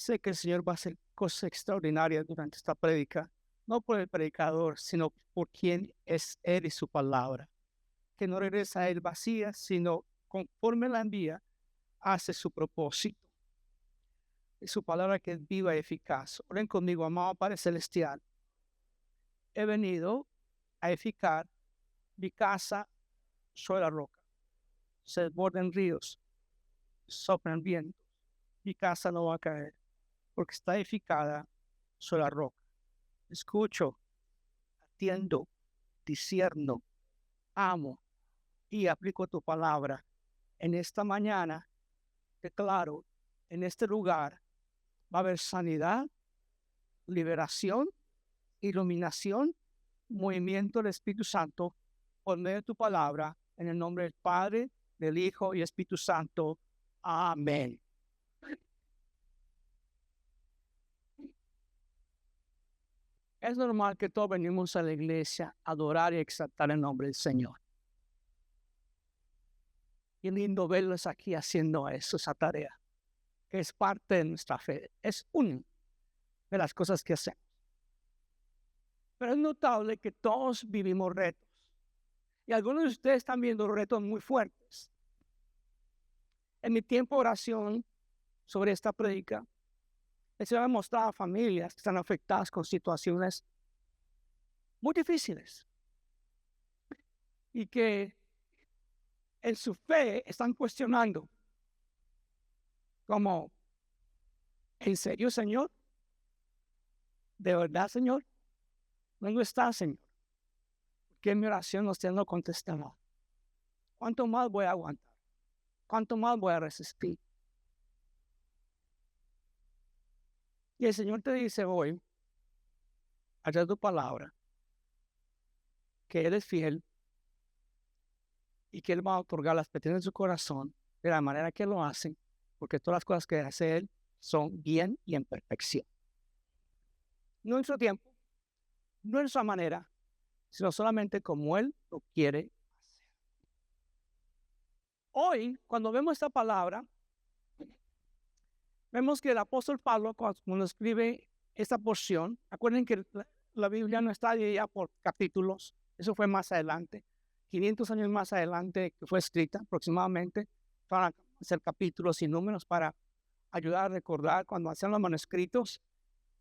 Sé que el Señor va a hacer cosas extraordinarias durante esta prédica, no por el predicador, sino por quien es Él y su palabra, que no regresa a Él vacía, sino conforme la envía, hace su propósito. Es su palabra que es viva y eficaz. Oren conmigo, amado Padre Celestial. He venido a edificar mi casa sobre la roca. Se desborden ríos, soplan vientos. Mi casa no va a caer, porque está edificada sobre la roca. Escucho, atiendo, discierno, amo y aplico tu palabra. En esta mañana, declaro, en este lugar va a haber sanidad, liberación, iluminación, movimiento del Espíritu Santo por medio de tu palabra, en el nombre del Padre, del Hijo y Espíritu Santo. Amén. Es normal que todos venimos a la iglesia a adorar y exaltar el nombre del Señor. Y lindo verlos aquí haciendo eso, esa tarea, que es parte de nuestra fe. Es una de las cosas que hacemos. Pero es notable que todos vivimos retos. Y algunos de ustedes están viendo retos muy fuertes. En mi tiempo de oración sobre esta prédica, el Señor me mostraba a familias que están afectadas con situaciones muy difíciles y que en su fe están cuestionando como, ¿en serio, Señor? ¿De verdad, Señor? ¿Dónde está, Señor? ¿Por qué en mi oración usted no contestará? ¿Cuánto más voy a aguantar? ¿Cuánto más voy a resistir? Y el Señor te dice hoy, allá es tu palabra, que Él es fiel y que Él va a otorgar las peticiones de su corazón de la manera que lo hacen, porque todas las cosas que hace Él son bien y en perfección. No en su tiempo, no en su manera, sino solamente como Él lo quiere hacer. Hoy, cuando vemos esta palabra, vemos que el apóstol Pablo, cuando escribe esta porción, acuerden que la Biblia no está dividida por capítulos, eso fue más adelante, 500 años más adelante que fue escrita aproximadamente, para hacer capítulos y números para ayudar a recordar cuando hacían los manuscritos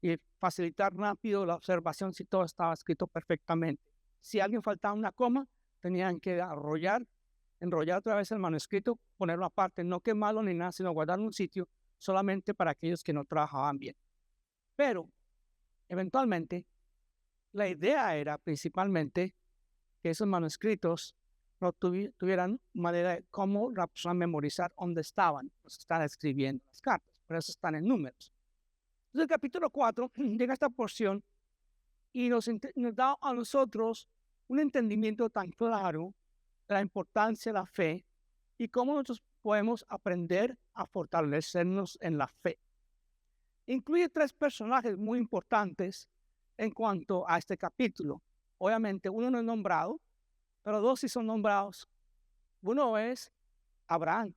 y facilitar rápido la observación si todo estaba escrito perfectamente. Si a alguien faltaba una coma, tenían que enrollar otra vez el manuscrito, ponerlo aparte, no quemarlo ni nada, sino guardarlo en un sitio solamente para aquellos que no trabajaban bien. Pero, eventualmente, la idea era principalmente que esos manuscritos no tuvieran manera de cómo la persona memorizar dónde estaban, pues están escribiendo las cartas, por eso están en números. Entonces, el capítulo 4 llega a esta porción y nos da a nosotros un entendimiento tan claro de la importancia de la fe y cómo nosotros podemos aprender a fortalecernos en la fe. Incluye 3 personajes muy importantes en cuanto a este capítulo. Obviamente, uno no es nombrado, pero 2 sí son nombrados. Uno es Abraham,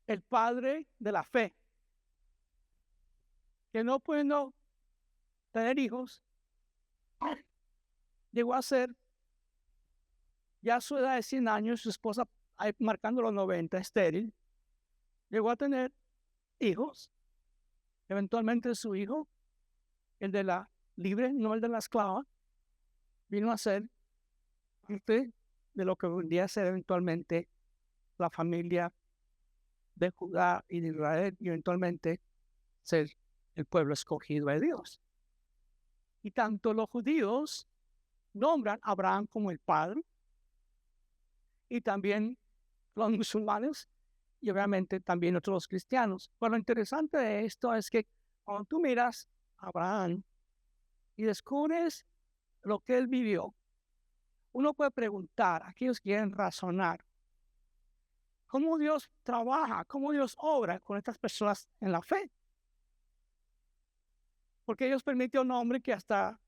el padre de la fe, que no pudiendo tener hijos, llegó a ser, ya a su edad de 100 años, su esposa marcando los 90, estéril, llegó a tener hijos. Eventualmente su hijo, el de la libre, no el de la esclava, vino a ser parte de lo que vendría a ser eventualmente la familia de Judá y de Israel y eventualmente ser el pueblo escogido de Dios. Y tanto los judíos nombran a Abraham como el padre y también los musulmanes y obviamente también otros cristianos. Pero lo interesante de esto es que cuando tú miras a Abraham y descubres lo que él vivió, uno puede preguntar, aquellos que quieren razonar, cómo Dios trabaja, cómo Dios obra con estas personas en la fe. Porque Dios permite a un hombre que hasta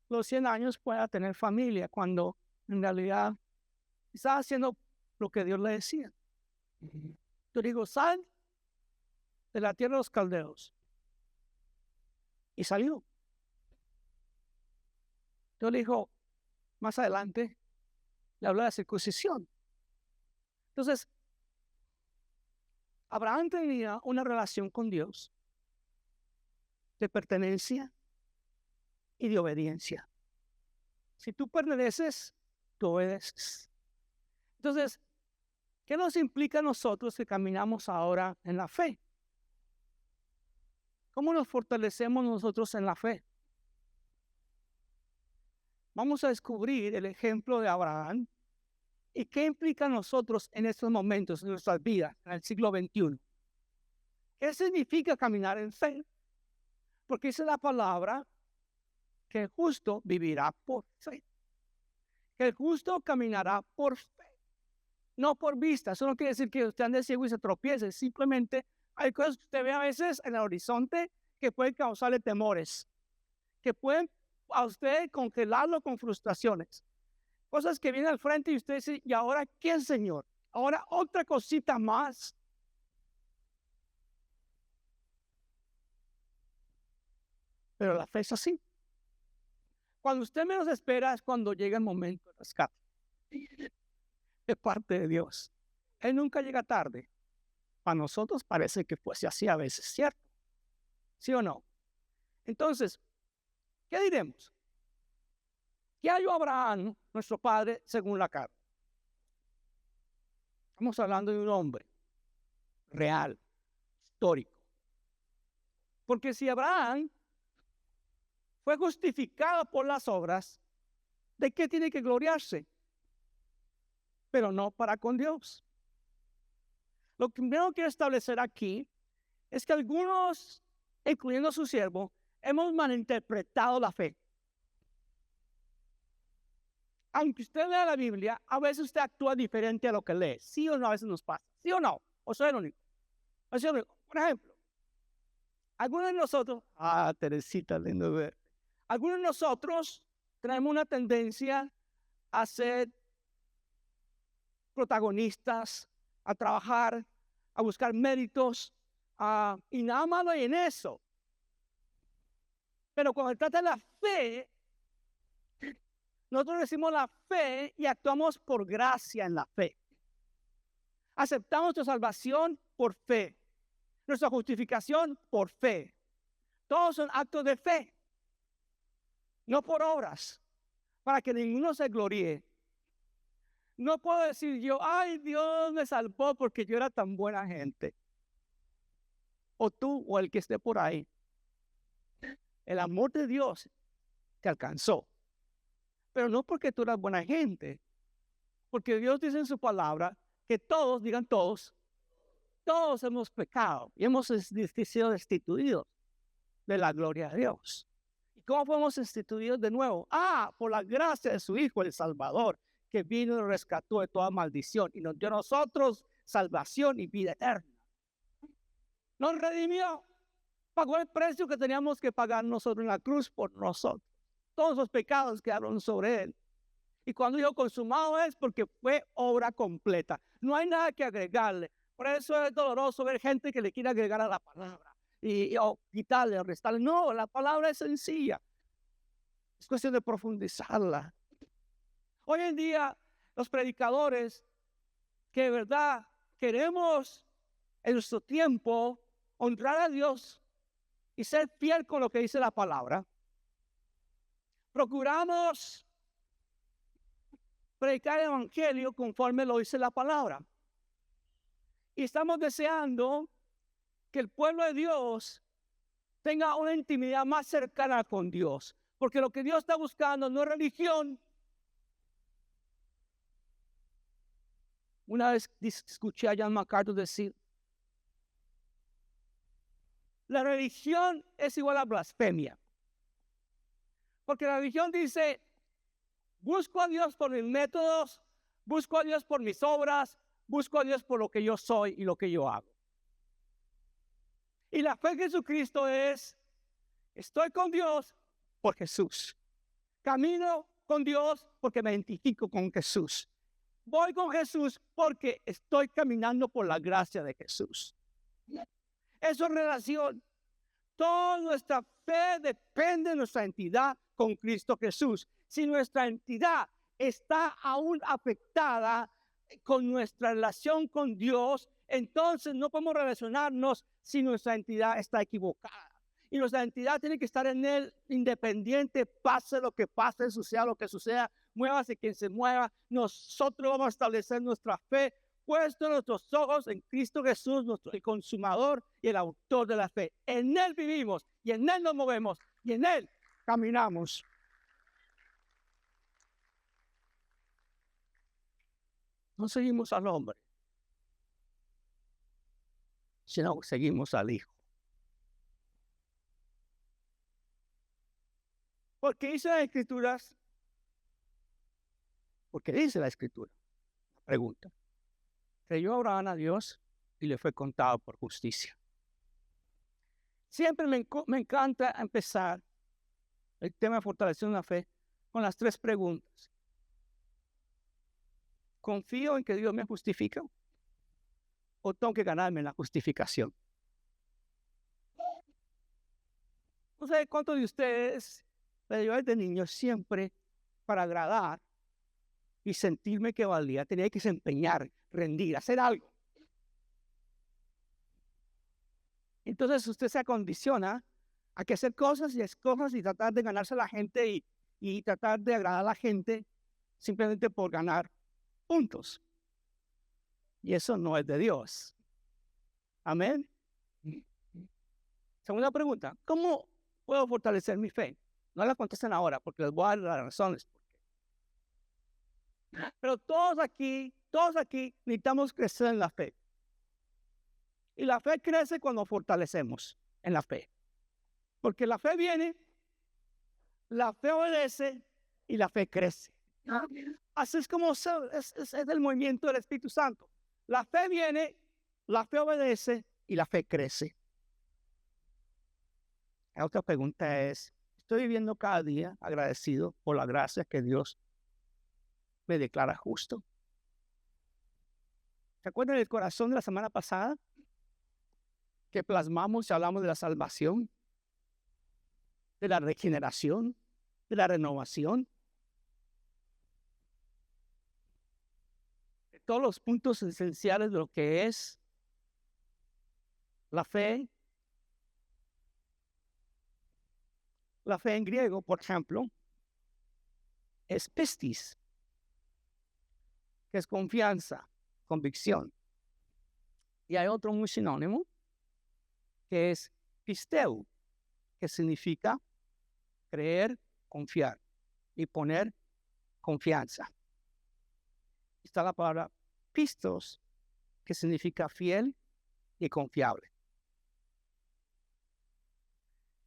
los 100 años pueda tener familia, cuando en realidad estaba haciendo lo que Dios le decía. Yo digo, sal de la tierra de los caldeos. Y salió. Entonces le dijo, más adelante, le habló de la circuncisión. Entonces, Abraham tenía una relación con Dios de pertenencia y de obediencia. Si tú perteneces, tú obedeces. Entonces, ¿qué nos implica a nosotros que caminamos ahora en la fe? ¿Cómo nos fortalecemos nosotros en la fe? Vamos a descubrir el ejemplo de Abraham y qué implica a nosotros en estos momentos de nuestras vidas, en el siglo XXI. ¿Qué significa caminar en fe? Porque dice la palabra que el justo vivirá por fe. Que el justo caminará por fe, no por vista. Eso no quiere decir que usted ande ciego y se tropiece. Simplemente hay cosas que usted ve a veces en el horizonte que pueden causarle temores, que pueden a usted congelarlo con frustraciones. Cosas que vienen al frente y usted dice, ¿y ahora qué, Señor? Ahora otra cosita más. Pero la fe es así. Cuando usted menos espera es cuando llega el momento de rescate de parte de Dios. Él nunca llega tarde. Para nosotros parece que fuese así a veces, ¿cierto? ¿Sí o no? Entonces, ¿qué diremos? ¿Qué halló Abraham, nuestro padre, según la carne? Estamos hablando de un hombre real, histórico. Porque si Abraham fue justificado por las obras, ¿de qué tiene que gloriarse? Pero no para con Dios. Lo que primero quiero establecer aquí es que algunos, incluyendo su siervo, hemos malinterpretado la fe. Aunque usted lea la Biblia, a veces usted actúa diferente a lo que lee. ¿Sí o no? A veces nos pasa. ¿Sí o no? ¿O soy el único? Por ejemplo, algunos de nosotros, Teresita, lindo ver. Algunos de nosotros tenemos una tendencia a ser protagonistas, a trabajar, a buscar méritos, y nada malo hay en eso. Pero cuando se trata de la fe, nosotros decimos la fe y actuamos por gracia en la fe. Aceptamos nuestra salvación por fe, nuestra justificación por fe. Todos son actos de fe, no por obras, para que ninguno se gloríe. No puedo decir yo, ay, Dios me salvó porque yo era tan buena gente. O tú o el que esté por ahí. El amor de Dios te alcanzó. Pero no porque tú eras buena gente. Porque Dios dice en su palabra que todos, digan todos hemos pecado y hemos sido destituidos de la gloria de Dios. ¿Y cómo fuimos instituidos de nuevo? Por la gracia de su Hijo, el Salvador, que vino y nos rescató de toda maldición y nos dio a nosotros salvación y vida eterna. Nos redimió, pagó el precio que teníamos que pagar nosotros en la cruz por nosotros. Todos los pecados quedaron sobre él. Y cuando digo consumado es porque fue obra completa. No hay nada que agregarle. Por eso es doloroso ver gente que le quiere agregar a la palabra o quitarle o restarle. No, la palabra es sencilla. Es cuestión de profundizarla. Hoy en día, los predicadores que de verdad queremos en nuestro tiempo honrar a Dios y ser fiel con lo que dice la palabra, procuramos predicar el evangelio conforme lo dice la palabra. Y estamos deseando que el pueblo de Dios tenga una intimidad más cercana con Dios. Porque lo que Dios está buscando no es religión. Una vez escuché a John MacArthur decir, la religión es igual a blasfemia. Porque la religión dice, busco a Dios por mis métodos, busco a Dios por mis obras, busco a Dios por lo que yo soy y lo que yo hago. Y la fe en Jesucristo es, estoy con Dios por Jesús. Camino con Dios porque me identifico con Jesús. Voy con Jesús porque estoy caminando por la gracia de Jesús. Eso es relación. Toda nuestra fe depende de nuestra entidad con Cristo Jesús. Si nuestra entidad está aún afectada con nuestra relación con Dios, entonces no podemos relacionarnos si nuestra entidad está equivocada. Y nuestra entidad tiene que estar en Él independiente, pase lo que pase, suceda lo que suceda, muévase quien se mueva. Nosotros vamos a establecer nuestra fe puesto nuestros ojos en Cristo Jesús, el consumador y el autor de la fe. En Él vivimos y en Él nos movemos y en Él caminamos. No seguimos al hombre, sino seguimos al Hijo. ¿Por qué dice las Escrituras? Porque dice la Escritura. Pregunta. Creyó Abraham a Dios y le fue contado por justicia. Siempre me encanta empezar el tema de fortalecer la fe con las 3 preguntas. ¿Confío en que Dios me justifica? ¿O tengo que ganarme la justificación? No sé cuántos de ustedes, pero yo desde niño siempre para agradar y sentirme que valía, tenía que desempeñar, rendir, hacer algo. Entonces usted se acondiciona a que hacer cosas y tratar de ganarse a la gente y tratar de agradar a la gente simplemente por ganar puntos. Y eso no es de Dios. Amén. Segunda pregunta, ¿cómo puedo fortalecer mi fe? No la contesten ahora porque les voy a dar las razones. Pero todos aquí necesitamos crecer en la fe. Y la fe crece cuando fortalecemos en la fe. Porque la fe viene, la fe obedece y la fe crece. Así es como es el movimiento del Espíritu Santo. La fe viene, la fe obedece y la fe crece. La otra pregunta es, ¿estoy viviendo cada día agradecido por la gracia que Dios me declara justo? ¿Se acuerdan del corazón de la semana pasada? Que plasmamos y hablamos de la salvación, de la regeneración, de la renovación. De todos los puntos esenciales de lo que es la fe. La fe en griego, por ejemplo, es pistis, que es confianza, convicción. Y hay otro muy sinónimo, que es pisteu, que significa creer, confiar y poner confianza. Está la palabra pistos, que significa fiel y confiable.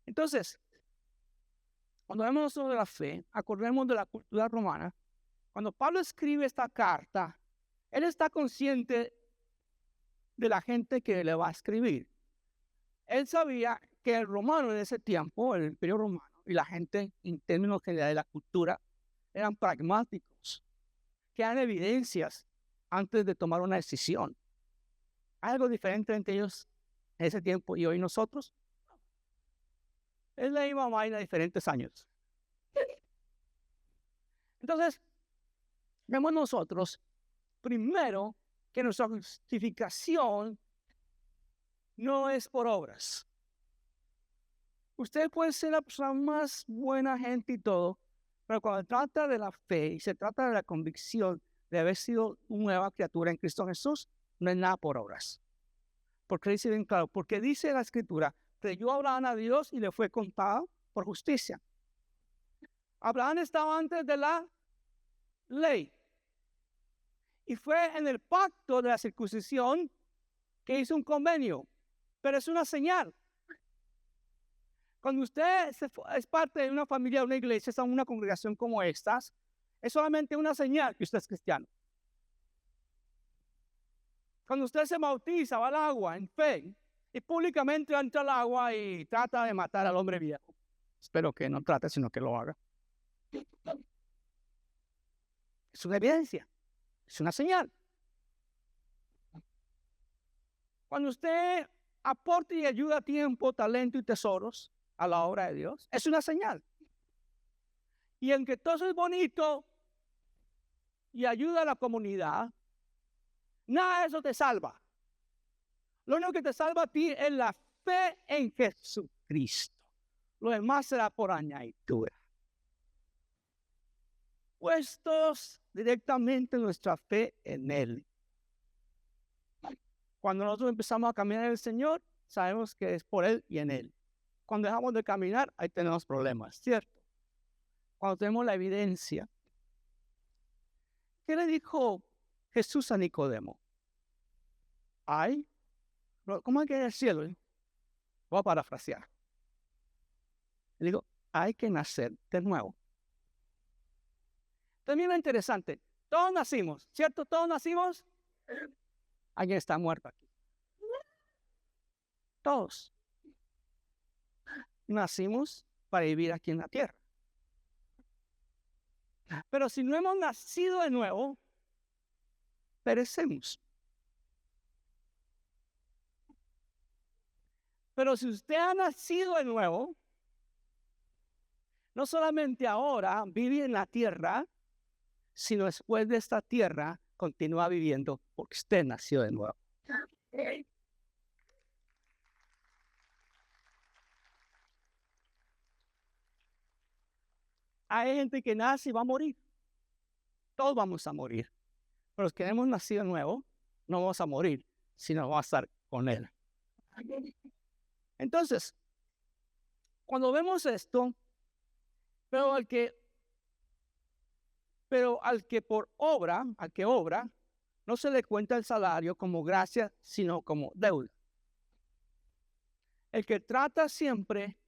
Entonces, cuando vemos sobre la fe, acordemos de la cultura romana. Cuando Pablo escribe esta carta, él está consciente de la gente que le va a escribir. Él sabía que el romano en ese tiempo, el imperio romano, y la gente en términos generales de la cultura, eran pragmáticos, que dan evidencias antes de tomar una decisión. ¿Hay algo diferente entre ellos en ese tiempo y hoy nosotros? Es la misma vaina, diferentes años. Entonces, vemos nosotros, primero, que nuestra justificación no es por obras. Usted puede ser la persona más buena gente y todo, pero cuando se trata de la fe y se trata de la convicción de haber sido una nueva criatura en Cristo Jesús, no es nada por obras. Porque dice bien claro, porque dice la Escritura, creyó Abraham a Dios y le fue contado por justicia. Abraham estaba antes de la ley. Y fue en el pacto de la circuncisión que hizo un convenio. Pero es una señal. Cuando usted es parte de una familia, de una iglesia, está en una congregación como estas, es solamente una señal que usted es cristiano. Cuando usted se bautiza, va al agua en fe y públicamente entra al agua y trata de matar al hombre viejo. Espero que no trate, sino que lo haga. Es una evidencia, es una señal. Cuando usted aporte y ayuda tiempo, talento y tesoros a la obra de Dios, es una señal. Y aunque todo eso es bonito y ayuda a la comunidad, nada de eso te salva. Lo único que te salva a ti es la fe en Jesucristo. Lo demás será por añadidura. Puestos directamente nuestra fe en Él. Cuando nosotros empezamos a caminar en el Señor, sabemos que es por Él y en Él. Cuando dejamos de caminar, ahí tenemos problemas, ¿cierto? Cuando tenemos la evidencia. ¿Qué le dijo Jesús a Nicodemo? Ay, ¿cómo hay que ir al cielo? Voy a parafrasear. Le digo, hay que nacer de nuevo. También es interesante. Todos nacimos, ¿cierto? Todos nacimos. Alguien está muerto aquí. Todos nacimos para vivir aquí en la tierra. Pero si no hemos nacido de nuevo, perecemos. Pero si usted ha nacido de nuevo, no solamente ahora vive en la tierra, sino después de esta tierra continúa viviendo porque usted nació de nuevo. Hay gente que nace y va a morir. Todos vamos a morir. Pero los que hemos nacido de nuevo, no vamos a morir, sino vamos a estar con Él. Entonces, cuando vemos esto, pero al que por obra, al que obra, no se le cuenta el salario como gracia, sino como deuda. El que trata siempre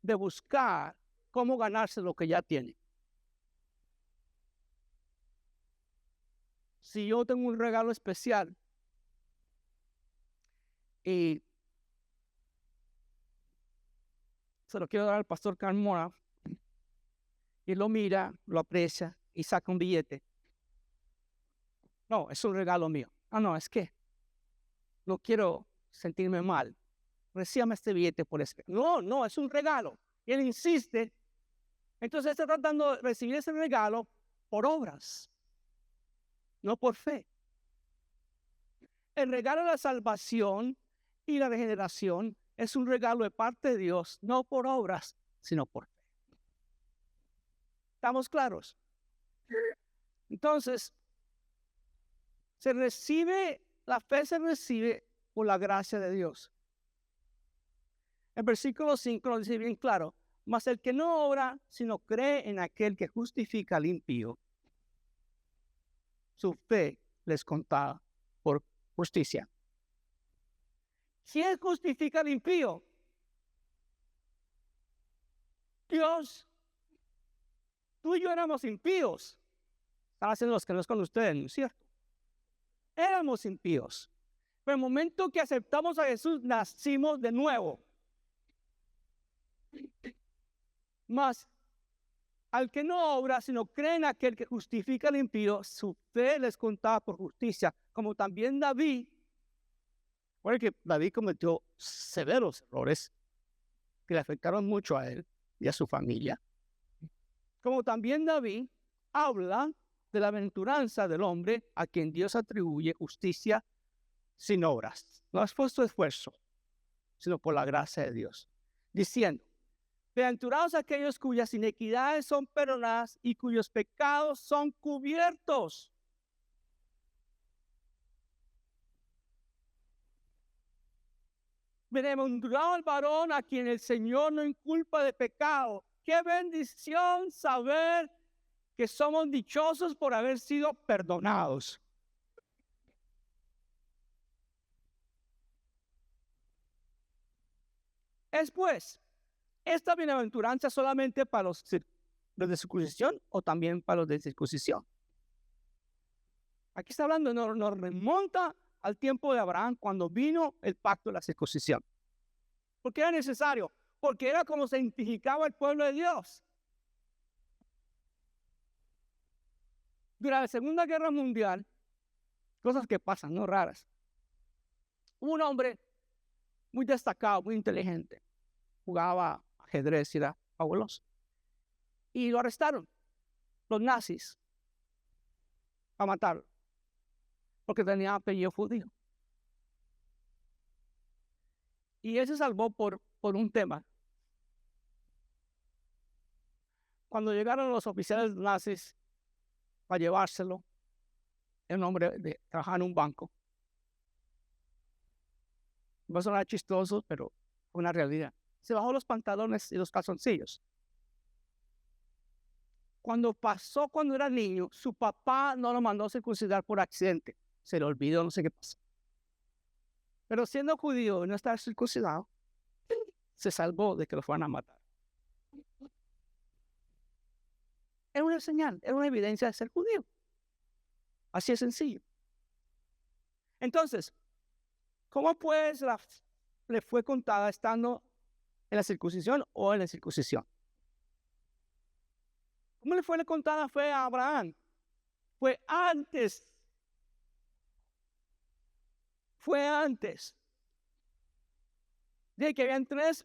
de buscar cómo ganarse lo que ya tiene. Si yo tengo un regalo especial y se lo quiero dar al pastor Carmona, y lo mira, lo aprecia y saca un billete. No, es un regalo mío. No, es que no quiero sentirme mal. Recíbame este billete por eso. No, es un regalo. Y él insiste. Entonces está tratando de recibir ese regalo por obras, no por fe. El regalo de la salvación y la regeneración es un regalo de parte de Dios, no por obras, sino por fe. ¿Estamos claros? Entonces, la fe se recibe por la gracia de Dios. El versículo 5 lo dice bien claro. Mas el que no obra, sino cree en aquel que justifica al impío, su fe les contaba por justicia. ¿Quién justifica al impío? Dios. Tú y yo éramos impíos. Están haciendo los que no es con ustedes, ¿no es cierto? Éramos impíos. Pero en el momento que aceptamos a Jesús, nacimos de nuevo. Mas al que no obra, sino cree en aquel que justifica al impío, su fe les contaba por justicia. Como también David, porque David cometió severos errores que le afectaron mucho a él y a su familia. Como también David habla de la aventuranza del hombre a quien Dios atribuye justicia sin obras. No has puesto esfuerzo, sino por la gracia de Dios. Diciendo, bienaventurados aquellos cuyas iniquidades son perdonadas y cuyos pecados son cubiertos. Bienaventurado el varón a quien el Señor no inculpa de pecado. Qué bendición saber que somos dichosos por haber sido perdonados. Es pues, esta bienaventuranza solamente para los de circuncisión o también para los de circuncisión. Aquí está hablando, nos remonta al tiempo de Abraham cuando vino el pacto de la circuncisión. ¿Por qué era necesario? Porque era como se identificaba el pueblo de Dios. Durante la Segunda Guerra Mundial, cosas que pasan, no raras. Hubo un hombre muy destacado, muy inteligente. Jugaba ajedrez y era fabuloso. Y lo arrestaron los nazis a matarlo porque tenía apellido judío. Y él se salvó por un tema. Cuando llegaron los oficiales nazis a llevárselo, el hombre de trabajar en un banco. Va a sonar chistoso, pero fue una realidad. Se bajó los pantalones y los calzoncillos. Cuando era niño, su papá no lo mandó a circuncidar por accidente. Se le olvidó, no sé qué pasó. Pero siendo judío y no estar circuncidado, se salvó de que lo fueran a matar. Era una señal, era una evidencia de ser judío. Así es sencillo. Entonces, ¿cómo pues le fue contada estando en la circuncisión o en la circuncisión? ¿Cómo le fue contada? Fue a Abraham. Fue antes. De que habían 3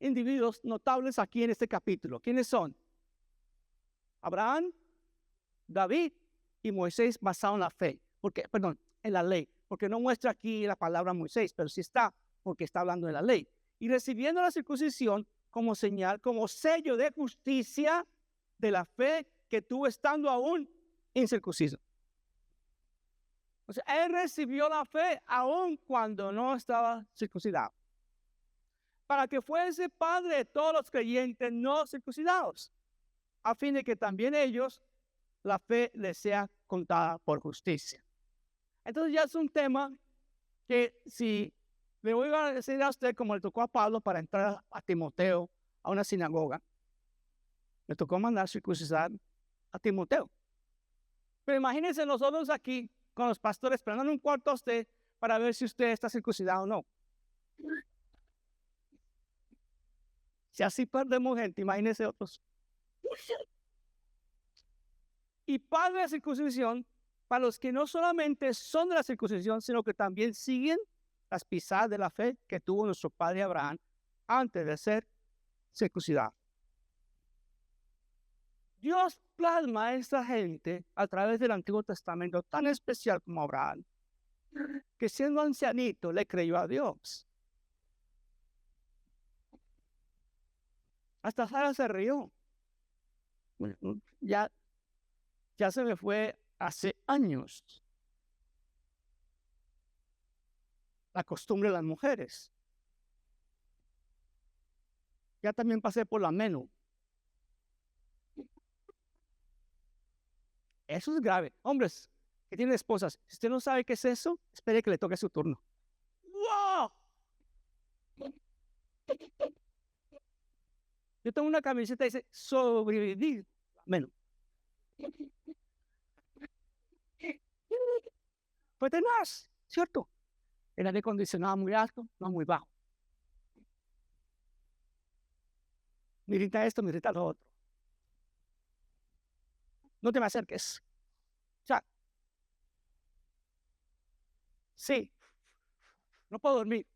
individuos notables aquí en este capítulo. ¿Quiénes son? Abraham, David y Moisés, basado en la fe. En la ley. Porque no muestra aquí la palabra Moisés, pero sí está, porque está hablando de la ley. Y recibiendo la circuncisión como señal, como sello de justicia de la fe que tuvo estando aún incircunciso. O sea, él recibió la fe aún cuando no estaba circuncidado, para que fuese padre de todos los creyentes no circuncidados, a fin de que también ellos la fe les sea contada por justicia. Entonces ya es un tema que si le voy a decir a usted, como le tocó a Pablo para entrar a Timoteo a una sinagoga, le tocó mandar circuncidar a Timoteo. Pero imagínense nosotros aquí con los pastores esperando en un cuarto a usted para ver si usted está circuncidado o no. Si así perdemos gente, imagínense otros. Y padre de la circuncisión, para los que no solamente son de la circuncisión, sino que también siguen las pisadas de la fe que tuvo nuestro padre Abraham antes de ser circuncidado. Dios plasma a esta gente a través del Antiguo Testamento tan especial como Abraham, que siendo ancianito le creyó a Dios. Hasta Sara se rió. Ya se me fue hace años la costumbre de las mujeres. Ya también pasé por la menú. Eso es grave. Hombres que tienen esposas, si usted no sabe qué es eso, espere que le toque su turno. ¡Wow! Yo tengo una camiseta que dice sobrevivir la menú. Fue tenaz, ¿cierto? El aire acondicionado muy alto, no muy bajo. Me irrita esto, me irrita lo otro. No te me acerques. O sea, sí, no puedo dormir.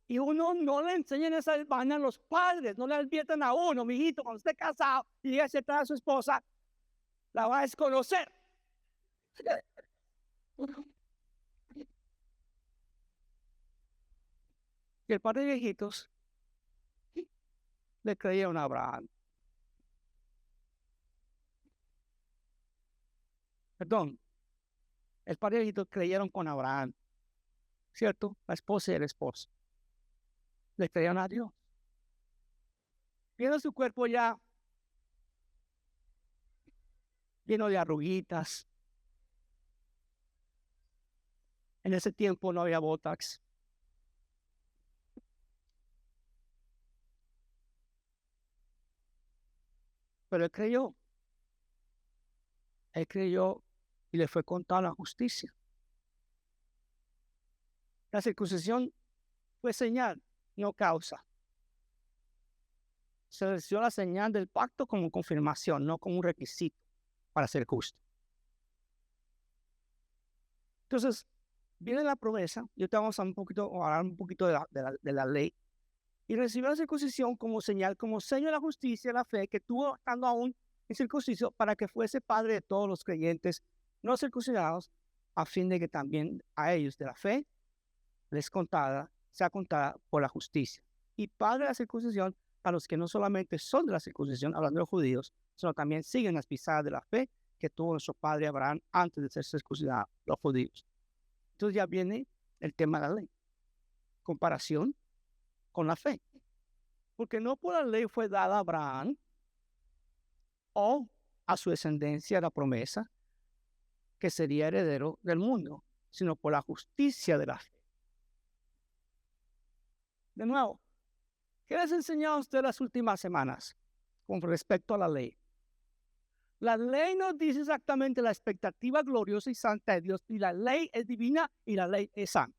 Y uno no le enseñan esa vaina a los padres, no le advierten a uno, mijito, cuando esté casado y llegue a aceptar a su esposa, la va a desconocer. Y el padre de viejitos le creyeron a Abraham. Perdón, el padre de viejitos creyeron con Abraham, ¿cierto? La esposa y el esposo. Le creyeron a Dios. Viendo su cuerpo ya lleno de arruguitas. En ese tiempo no había Botox. Pero él creyó. Él creyó y le fue contada la justicia. La circuncisión fue señal, no causa. Se recibió la señal del pacto como confirmación, no como un requisito para ser justo. Entonces, viene la promesa. Yo te vamos a hablar un poquito de la ley. Y recibió la circuncisión como señal, como sello de la justicia y la fe que tuvo estando aún en circunciso, para que fuese padre de todos los creyentes no circuncidados, a fin de que también a ellos de la fe sea contada por la justicia. Y padre de la circuncisión a los que no solamente son de la circuncisión, hablando de los judíos, sino también siguen las pisadas de la fe que tuvo nuestro padre Abraham antes de ser circuncidado, los judíos. Entonces ya viene el tema de la ley. Comparación con la fe. Porque no por la ley fue dada a Abraham o a su descendencia la promesa que sería heredero del mundo, sino por la justicia de la fe. De nuevo, ¿qué les he enseñado a ustedes las últimas semanas con respecto a la ley? La ley nos dice exactamente la expectativa gloriosa y santa de Dios, y la ley es divina y la ley es santa.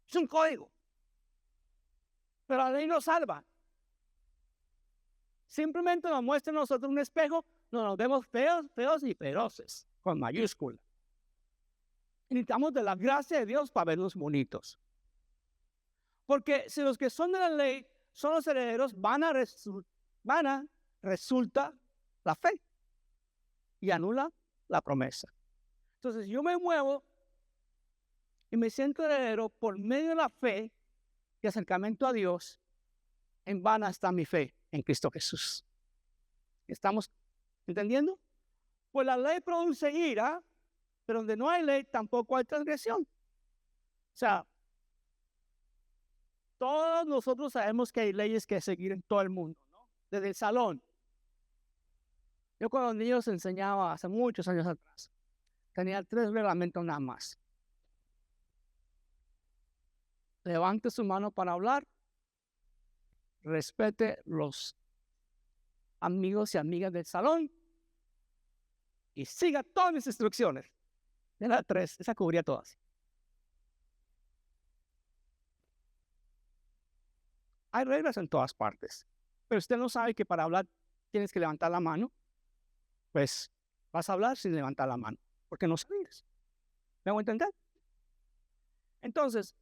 Es un código. Pero la ley nos salva. Simplemente nos muestra a nosotros un espejo donde nos vemos feos y feroces, con mayúscula. Y necesitamos de la gracia de Dios para vernos bonitos. Porque si los que son de la ley son los herederos, resulta la fe y anula la promesa. Entonces yo me muevo y me siento heredero por medio de la fe y acercamiento a Dios. En vana está mi fe en Cristo Jesús. ¿Estamos entendiendo? Pues la ley produce ira, pero donde no hay ley tampoco hay transgresión. O sea, todos nosotros sabemos que hay leyes que seguir en todo el mundo, ¿no? Desde el salón. Yo cuando niños enseñaba hace muchos años atrás, tenía 3 reglamentos nada más. Levante su mano para hablar. Respete los amigos y amigas del salón. Y siga todas mis instrucciones. Era 3, esa cubría todas. Hay reglas en todas partes. Pero usted no sabe que para hablar tienes que levantar la mano. Pues vas a hablar sin levantar la mano. Porque no sabes. ¿Me hago entender? Entonces,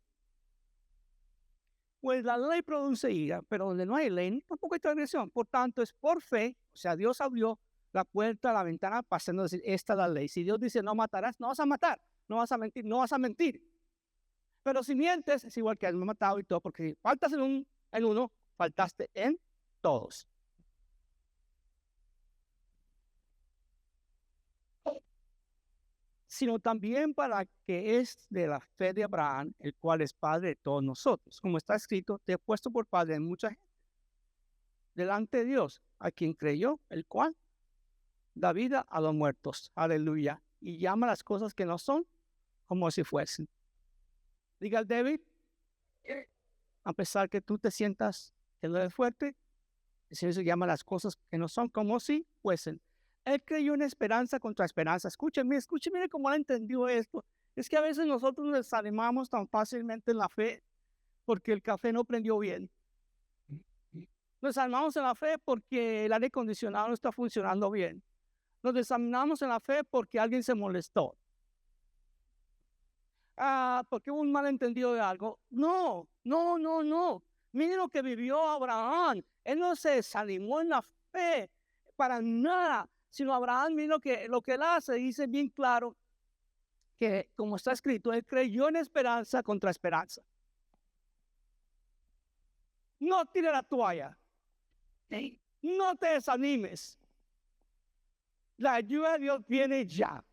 pues la ley produce ira, pero donde no hay ley, tampoco hay transgresión. Por tanto, es por fe. O sea, Dios abrió la puerta, la ventana, pasando a decir, esta es la ley. Si Dios dice, no matarás, no vas a matar. No vas a mentir, no vas a mentir. Pero si mientes, es igual que haberme matado y todo, porque si faltas en uno, faltaste en todos. Sino también para que es de la fe de Abraham, el cual es padre de todos nosotros. Como está escrito, te he puesto por padre de mucha gente delante de Dios, a quien creyó, el cual da vida a los muertos. Aleluya. Y llama las cosas que no son como si fuesen. Diga el débil, a pesar que tú te sientas que no eres fuerte, el Señor se llama las cosas que no son como si fuesen. Él creyó en esperanza contra esperanza. Escúcheme cómo él entendió esto. Es que a veces nosotros nos desanimamos tan fácilmente en la fe porque el café no prendió bien. Nos desanimamos en la fe porque el aire acondicionado no está funcionando bien. Nos desanimamos en la fe porque alguien se molestó. Porque hubo un malentendido de algo. No. Miren lo que vivió Abraham. Él no se desanimó en la fe para nada, sino Abraham, miren lo que él hace, dice bien claro que, como está escrito, él creyó en esperanza contra esperanza. No tire la toalla. No te desanimes. La ayuda de Dios viene ya.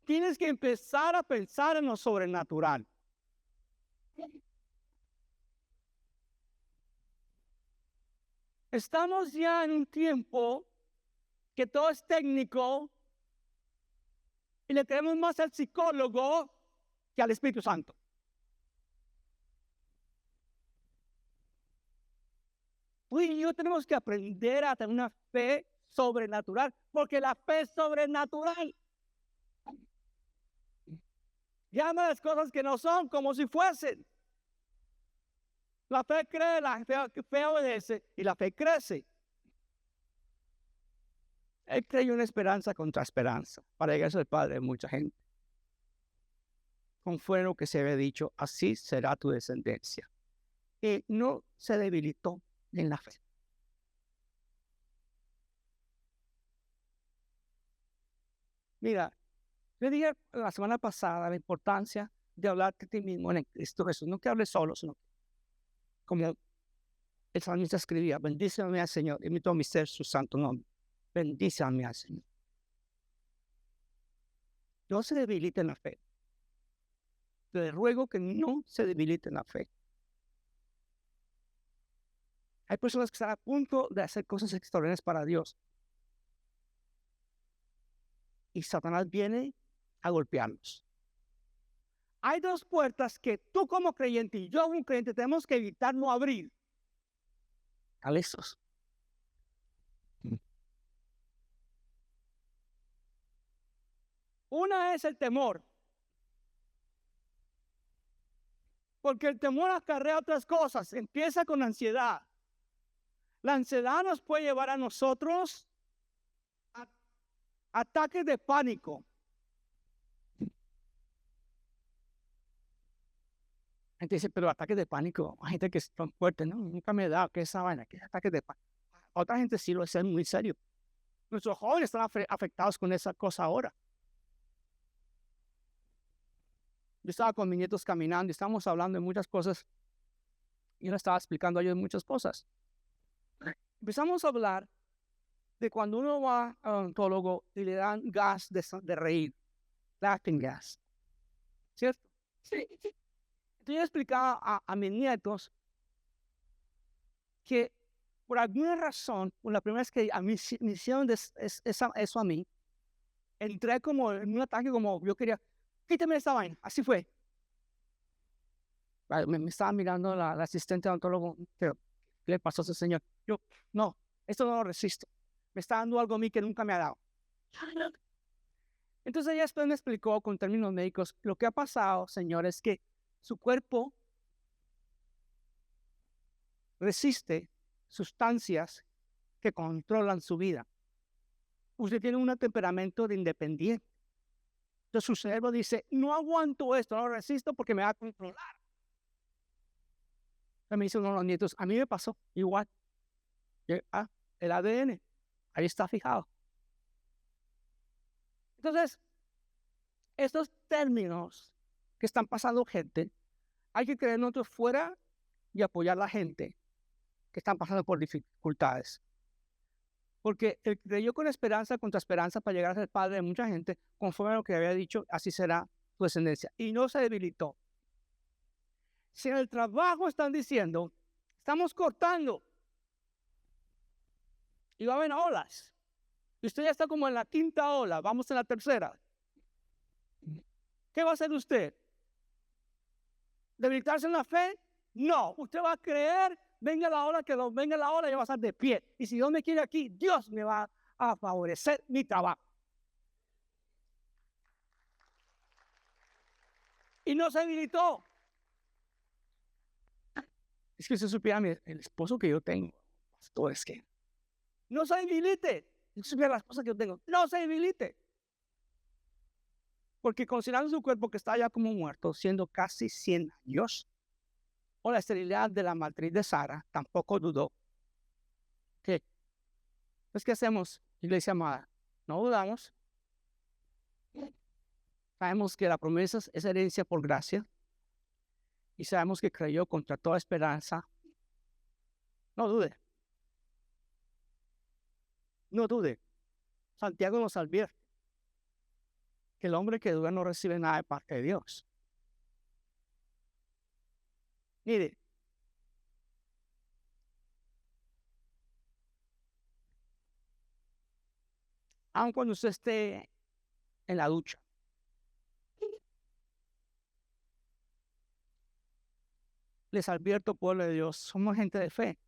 Tienes que empezar a pensar en lo sobrenatural. Estamos ya en un tiempo que todo es técnico y le creemos más al psicólogo que al Espíritu Santo. Tú y yo tenemos que aprender a tener una fe sobrenatural, porque la fe es sobrenatural. Llama las cosas que no son como si fuesen. La fe cree, la fe obedece y la fe crece. Él creyó en esperanza contra esperanza para llegar a ser padre de mucha gente. Conforme lo que se había dicho, así será tu descendencia. Y no se debilitó en la fe. Mira, le dije la semana pasada la importancia de hablar de ti mismo en Cristo Jesús. No que hables solo, sino como el salmista escribía: bendíceme al Señor, y mi todo mi ser su santo nombre. Bendíceme al Señor. No se debilite en la fe. Le ruego que no se debilite en la fe. Hay personas que están a punto de hacer cosas extraordinarias para Dios. Y Satanás viene a golpearlos. Hay dos puertas que tú como creyente y yo como creyente tenemos que evitar no abrir. Alistos. Una es el temor. Porque el temor acarrea otras cosas. Empieza con ansiedad. La ansiedad nos puede llevar a nosotros a ataques de pánico. La gente dice, pero ataques de pánico, hay gente que es tan fuerte, no, nunca me da, que esa vaina, que es ataques de pánico. Otra gente sí lo es muy serio. Nuestros jóvenes están afectados con esa cosa ahora. Yo estaba con mis nietos caminando y estábamos hablando de muchas cosas. Y yo le estaba explicando a ellos muchas cosas. Empezamos a hablar de cuando uno va al odontólogo y le dan gas de reír, laughing gas, ¿cierto? Sí. Entonces yo explicaba a mis nietos que por alguna razón, la primera vez que a mí me hicieron eso a mí, entré como en un ataque, como yo quería, quítame esta vaina, así fue. Me estaba mirando la asistente odontólogo, ¿qué le pasó a ese señor? Yo, no, esto no lo resisto. Me está dando algo a mí que nunca me ha dado. Entonces ella después me explicó con términos médicos, lo que ha pasado, señor, es que su cuerpo resiste sustancias que controlan su vida. Usted tiene un temperamento de independiente. Entonces su cerebro dice, no aguanto esto, no lo resisto porque me va a controlar. Me dice uno de los nietos, a mí me pasó igual. El ADN, ahí está fijado. Entonces, estos términos que están pasando gente, hay que creer nosotros fuera y apoyar a la gente que están pasando por dificultades. Porque el creyó con esperanza contra esperanza para llegar a ser padre de mucha gente, conforme a lo que había dicho, así será tu descendencia. Y no se debilitó. Si en el trabajo están diciendo, estamos cortando, y va a haber olas, y usted ya está como en la quinta ola, vamos en la tercera, ¿qué va a hacer usted? ¿Debilitarse en la fe? No, usted va a creer, venga la hora, venga la hora, yo voy a estar de pie. Y si Dios me quiere aquí, Dios me va a favorecer mi trabajo. Y no se debilitó. Es que usted supiera, el esposo que yo tengo, pastor, es que no se debilite. Si supiera las cosas que yo tengo, no se debilite. Porque considerando su cuerpo que está ya como muerto, siendo casi 100 años, o la esterilidad de la matriz de Sara, tampoco dudó. ¿Qué? Pues, ¿qué hacemos, iglesia amada? No dudamos. Sabemos que la promesa es herencia por gracia. Y sabemos que creyó contra toda esperanza. No dude. No dude. Santiago nos advierte que el hombre que duda no recibe nada de parte de Dios. Mire, aun cuando usted esté en la ducha, les advierto, pueblo de Dios, somos gente de fe,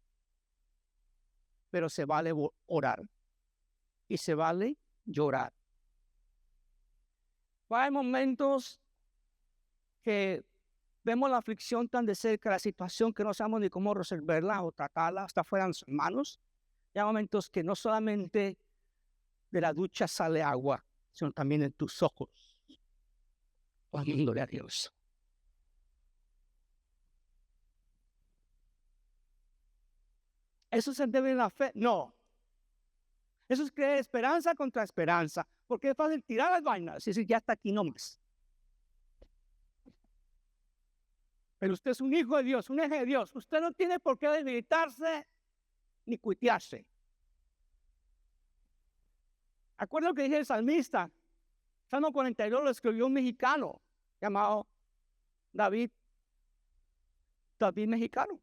pero se vale orar y se vale llorar. Hay momentos que vemos la aflicción tan de cerca, la situación que no sabemos ni cómo resolverla o tratarla, hasta fuera de sus manos. Hay momentos que no solamente de la ducha sale agua, sino también en tus ojos. Gloria a Dios. ¿Eso se debe a la fe? No. Eso es creer esperanza contra esperanza. Porque es fácil tirar las vainas y decir, ya está aquí nomás. Pero usted es un hijo de Dios, un eje de Dios. Usted no tiene por qué debilitarse ni cuitearse. Acuerda lo que dije el salmista. Salmo 42 lo escribió un mexicano llamado David mexicano.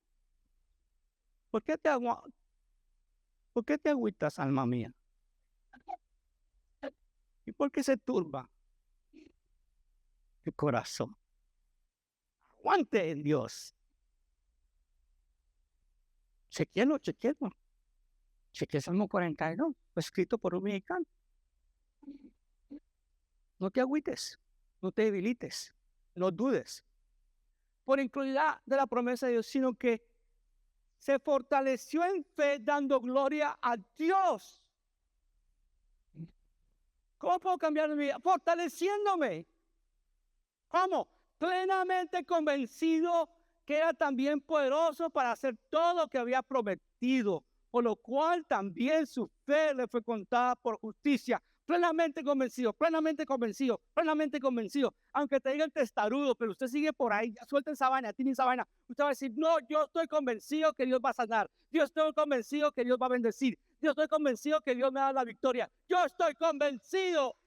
¿Por qué te agüitas, alma mía? ¿Y por qué se turba tu corazón? Aguante en Dios. Chequéalo. Chequé Salmo 42, fue escrito por un mexicano. No te agüites, no te debilites, no dudes por incredulidad de la promesa de Dios, sino que se fortaleció en fe dando gloria a Dios. ¿Cómo puedo cambiar mi vida? Fortaleciéndome. ¿Cómo? Plenamente convencido que era también poderoso para hacer todo lo que había prometido, por lo cual también su fe le fue contada por justicia. Plenamente convencido. Aunque te diga el testarudo, pero usted sigue por ahí, suelta esa vaina, tiene esa vaina. Usted va a decir, no, yo estoy convencido que Dios va a sanar. Yo estoy convencido que Dios va a bendecir. Yo estoy convencido que Dios me da la victoria. Yo estoy convencido.